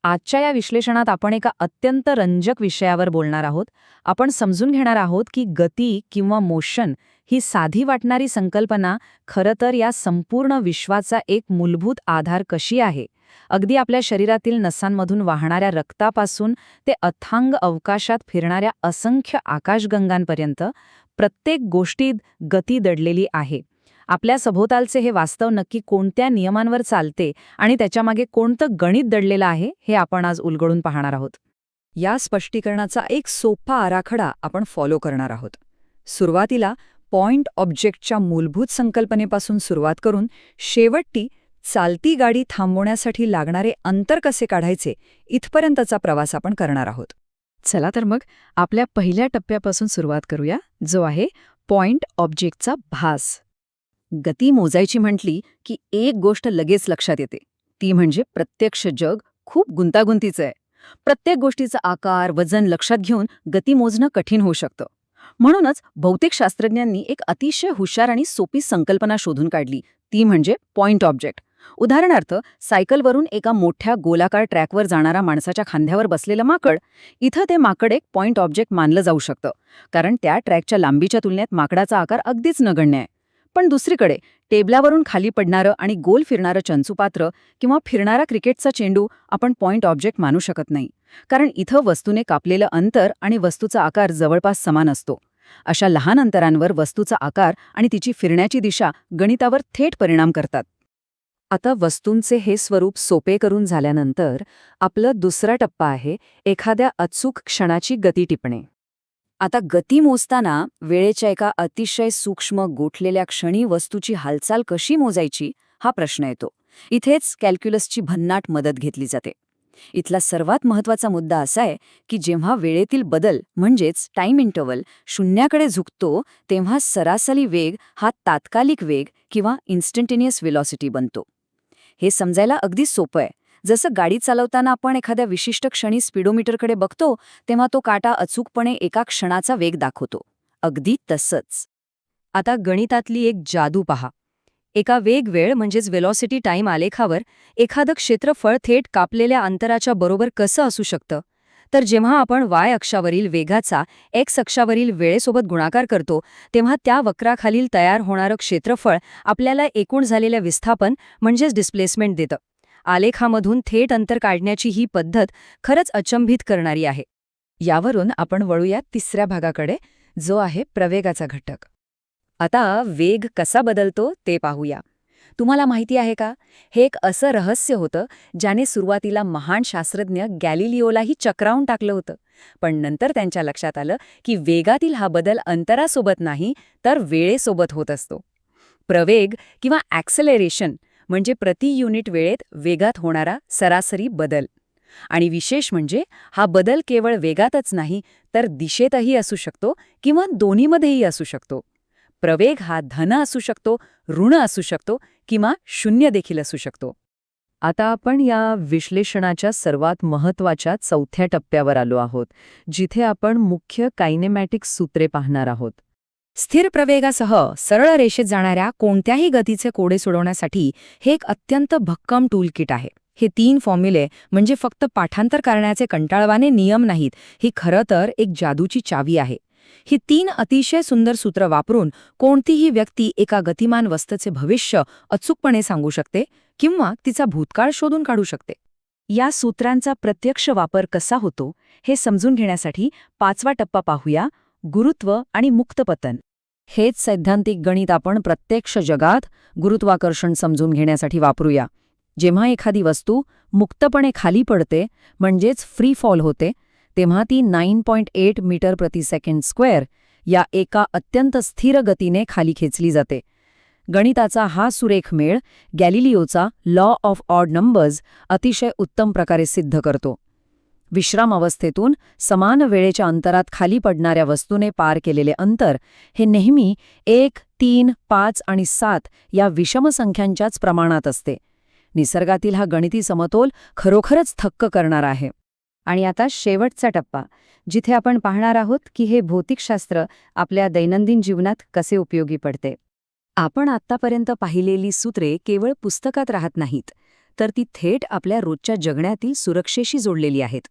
आजच्या या विश्लेषणात आपण एका अत्यंत रंजक विषयावर बोलणार आहोत. आपण समजून घेणार आहोत की गती किंवा मोशन ही साधी वाटणारी संकल्पना खरं तर या संपूर्ण विश्वाचा एक मूलभूत आधार कशी आहे. अगदी आपल्या शरीरातील नसांमधून वाहणाऱ्या रक्तापासून ते अथांग अवकाशात फिरणाऱ्या असंख्य आकाशगंगांपर्यंत प्रत्येक गोष्टीत गती दडलेली आहे. आपल्या सभोवतालचे हे वास्तव नक्की कोणत्या नियमांवर चालते आणि त्याच्यामागे कोणतं गणित दडलेलं आहे हे आपण आज उलगडून पाहणार आहोत. या स्पष्टीकरणाचा एक सोपा आराखडा आपण फॉलो करणार आहोत. सुरुवातीला पॉइंट ऑब्जेक्टच्या मूलभूत संकल्पनेपासून सुरुवात करून शेवटी चालती गाडी थांबवण्यासाठी लागणारे अंतर कसे काढायचे इथपर्यंतचा प्रवास आपण करणार आहोत. चला तर मग आपल्या पहिल्या टप्प्यापासून सुरुवात करूया, जो आहे पॉइंट ऑब्जेक्टचा भास. गती मोजायची म्हटली की एक गोष्ट लगेच लक्षात येते, ती म्हणजे प्रत्यक्ष जग खूप गुंतागुंतीचं आहे. प्रत्येक गोष्टीचा आकार वजन लक्षात घेऊन गती मोजणं कठीण होऊ शकतं. म्हणूनच बहुतेक शास्त्रज्ञांनी एक अतिशय हुशार आणि सोपी संकल्पना शोधून काढली, ती म्हणजे पॉइंट ऑब्जेक्ट. उदाहरणार्थ, सायकलवरून एका मोठ्या गोलाकार ट्रॅकवर जाणारा माणसाच्या खांद्यावर बसलेलं माकड, इथं ते माकड एक पॉइंट ऑब्जेक्ट मानलं जाऊ शकतं, कारण त्या ट्रॅकच्या लांबीच्या तुलनेत माकडाचा आकार अगदीच नगण्य आहे. पण दुसरीकडे टेबलावरून खाली पडणारं आणि गोल फिरणारं चंचुपात्र किंवा फिरणारा क्रिकेटचा चेंडू आपण पॉइंट ऑब्जेक्ट मानू शकत नाही, कारण इथं वस्तूने कापलेलं अंतर आणि वस्तूचा आकार जवळपास समान असतो. अशा लहान अंतरांवर वस्तूचा आकार आणि तिची फिरण्याची दिशा गणितावर थेट परिणाम करतात. आता वस्तूंचे हे स्वरूप सोपे करून झाल्यानंतर आपला दुसरा टप्पा आहे एखाद्या अचूक क्षणाची गती टिपणे. आता गती मोजताना वेळेच्या एका अतिशय सूक्ष्म गोठलेल्या क्षणी वस्तूची हालचाल कशी मोजायची हा प्रश्न येतो. इथेच कॅल्क्युलसची भन्नाट मदत घेतली जाते. इथला सर्वात महत्त्वाचा मुद्दा असा आहे की जेव्हा वेळेतील बदल म्हणजेच टाइम इंटरवल शून्याकडे झुकतो, तेव्हा सरासरी वेग हा तात्कालिक वेग किंवा इन्स्टंटेनियस व्हेलॉसिटी बनतो. हे समजायला अगदी सोपं आहे. जसं गाडी चालवताना आपण एखाद्या विशिष्ट क्षणी स्पीडोमीटरकडे बघतो, तेव्हा तो काटा अचूकपणे एका क्षणाचा वेग दाखवतो. अगदी तसंच. आता गणितातली एक जादू पहा. एका वेगवेळ म्हणजेच व्हेलॉसिटी टाइम आलेखावर एखादं क्षेत्रफळ थेट कापलेल्या अंतराच्या बरोबर कसं असू शकतं? तर जेव्हा आपण वाय अक्षावरील वेगाचा एक्स अक्षावरील वेळेसोबत गुणाकार करतो, तेव्हा त्या वक्राखालील तयार होणारं क्षेत्रफळ आपल्याला एकूण झालेल्या विस्थापन म्हणजेच डिस्प्लेसमेंट देतं. आलेखामधून थेट अंतर काढण्याची ही पद्धत खरंच अचंबित करणारी आहे. यावरून आपण वळूया तिसऱ्या भागाकडे, जो आहे प्रवेगाचा घटक. आता वेग कसा बदलतो ते पाहूया. तुम्हाला माहिती आहे का, हे एक असं रहस्य होतं ज्याने सुरुवातीला महान शास्त्रज्ञ गॅलिलिओलाही चक्रावून टाकलं होतं. पण नंतर त्यांच्या लक्षात आलं की वेगातील हा बदल अंतरासोबत नाही तर वेळेसोबत होत असतो. प्रवेग किंवा ॲक्सेलरेशन म्हणजे प्रति युनिट वेळेत वेगात होणारा सरासरी बदल. आणि विशेष म्हणजे हा बदल केवळ वेगातच नाही तर दिशेतही असू शकतो किंवा दोन्हीमध्येही असू शकतो. प्रवेग हा धन असू शकतो, ऋण असू शकतो किंवा शून्य देखील असू शकतो. आता आपण या विश्लेषणाच्या सर्वात महत्त्वाच्या चौथ्या टप्प्यावर आलो आहोत, जिथे आपण मुख्य कायनेमॅटिक सूत्रे पाहणार आहोत. स्थिर प्रवेगासह सरळ रेषेत जाणाऱ्या कोणत्याही गतीचे कोडे सोडवण्यासाठी हे एक अत्यंत भक्कम टूलकिट आहे. हे 3 फॉर्म्युले म्हणजे फक्त पाठांतर करण्याचे कंटाळवाणे नियम नाहीत, ही खरं तर एक जादूची चावी आहे. ही 3 अतिशय सुंदर सूत्र वापरून कोणतीही व्यक्ती एका गतिमान वस्तूचे भविष्य अचूकपणे सांगू शकते किंवा तिचा भूतकाळ शोधून काढू शकते. या सूत्रांचा प्रत्यक्ष वापर कसा होतो हे समजून घेण्यासाठी 5वा टप्पा पाहूया, गुरुत्व आणि मुक्तपतन. हेच सैद्धांतिक गणित आपण प्रत्यक्ष जगात गुरुत्वाकर्षण समजून घेण्यासाठी वापरूया. जेव्हा एखादी वस्तू मुक्तपणे खाली पडते म्हणजेच फ्री फॉल होते, तेव्हा ती 9.8 मीटर प्रति सेकंड स्क्वेअर या एका अत्यंत स्थिर गतीने खाली खेचली जाते. गणिताचा हा सुरेख मेळ गॅलिलिओचा लॉ ऑफ ऑड नंबर्स अतिशय उत्तम प्रकारे सिद्ध करतो. विश्राम अवस्थेतून समान वेळेच्या अंतरात खाली पडणाऱ्या वस्तूने पार केलेले अंतर हे नेहमी 1, 3, 5 आणि 7 या विषम संख्यांच्याच प्रमाणात असते. निसर्गातील हा गणिती समतोल खरोखरच थक्क करणार आहे. आणि आता शेवटचा टप्पा, जिथे आपण पाहणार आहोत की हे भौतिकशास्त्र आपल्या दैनंदिन जीवनात कसे उपयोगी पडते. आपण आत्तापर्यंत पाहिलेली सूत्रे केवळ पुस्तकात राहत नाहीत, तर ती थेट आपल्या रोजच्या जगण्यातील सुरक्षेशी जोडलेली आहेत.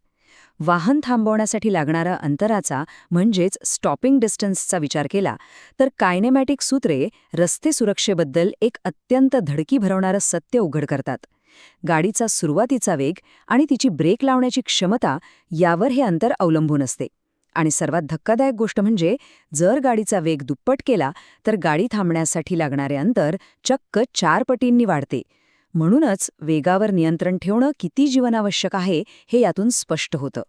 वाहन थांबवण्यासाठी लागणारा अंतराचा म्हणजेच स्टॉपिंग डिस्टन्सचा विचार केला तर कायनेमॅटिक सूत्रे रस्ते सुरक्षेबद्दल एक अत्यंत धडकी भरवणारं सत्य उघड करतात. गाडीचा सुरुवातीचा वेग आणि तिची ब्रेक लावण्याची क्षमता यावर हे अंतर अवलंबून असते. आणि सर्वात धक्कादायक गोष्ट म्हणजे जर गाडीचा वेग दुप्पट केला तर गाडी थांबण्यासाठी लागणारे अंतर चक्क 4 पटींनी वाढते. म्हणूनच वेगावर नियंत्रण ठेवणं किती जीवनावश्यक आहे हे यातून स्पष्ट होतं.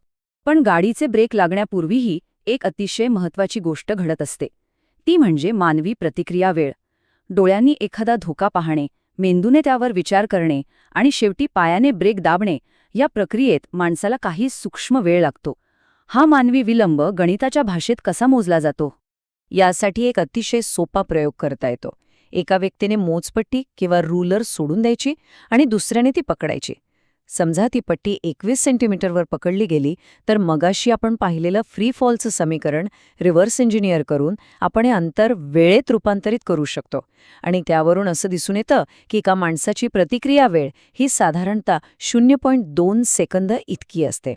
पण गाडीचे ब्रेक लागण्यापूर्वीही एक अतिशय महत्त्वाची गोष्ट घडत असते. ती म्हणजे मानवी प्रतिक्रिया वेळ. डोळ्यांनी एखादा धोका पाहणे, मेंदूने त्यावर विचार करणे आणि शेवटी पायाने ब्रेक दाबणे या प्रक्रियेत माणसाला काही सूक्ष्म वेळ लागतो. हा मानवी विलंब गणिताच्या भाषेत कसा मोजला जातो? यासाठी एक अतिशय सोपा प्रयोग करता येतो. एका व्यक्तीने मोजपट्टी किंवा रूलर सोडून द्यायची आणि दुसऱ्याने ती पकडायची. समजा ती पट्टी 21 सेंटीमीटरवर पकडली गेली तर मगाशी आपण पाहिलेलं फ्री फॉलचं समीकरण रिव्हर्स इंजिनियर करून आपण हे अंतर वेळेत रूपांतरित करू शकतो. आणि त्यावरून असं दिसून येतं की एका माणसाची प्रतिक्रिया वेळ ही साधारणतः 0.2 सेकंद इतकी असते.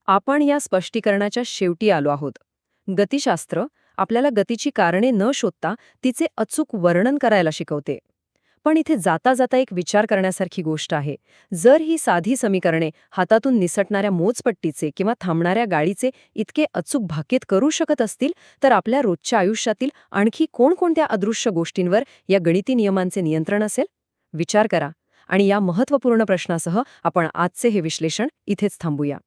आपण या स्पष्टीकरणाच्या शेवटी आलो आहोत. गतिशास्त्र आपल्याला गतीची कारणे न शोधता तिचे अचूक वर्णन करायला शिकवते. पण इथे जाता जाता एक विचार करण्यासारखी गोष्ट आहे. जर ही साधी समीकरणे हातातून निसटणाऱ्या मोजपट्टीचे किंवा थांबणाऱ्या गाडीचे इतके अचूक भाकीत करू शकत असतील तर आपल्या रोजच्या आयुष्यातील आणखी कोणकोणत्या अदृश्य गोष्टींवर या गणिती नियमांचे नियंत्रण असेल? विचार करा. आणि या महत्त्वपूर्ण प्रश्नासह आपण आजचे हे विश्लेषण इथेच थांबूया.